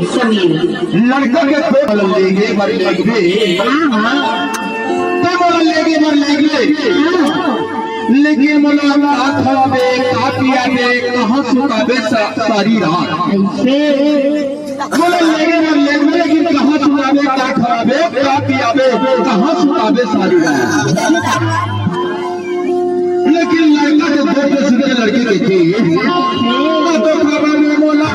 लड़का के तो लेंगे मर लेंगे लेकिन मतलब खावे का पियावे कहाँ सुखावे सारी रात लेंगे मर लेंगे लेकिन कहाँ सुखावे क्या खावे क्या पियावे कहाँ सुखावे सारी रात। लेकिन लड़का के दो सीधे लड़की देखी तो खबर में बोला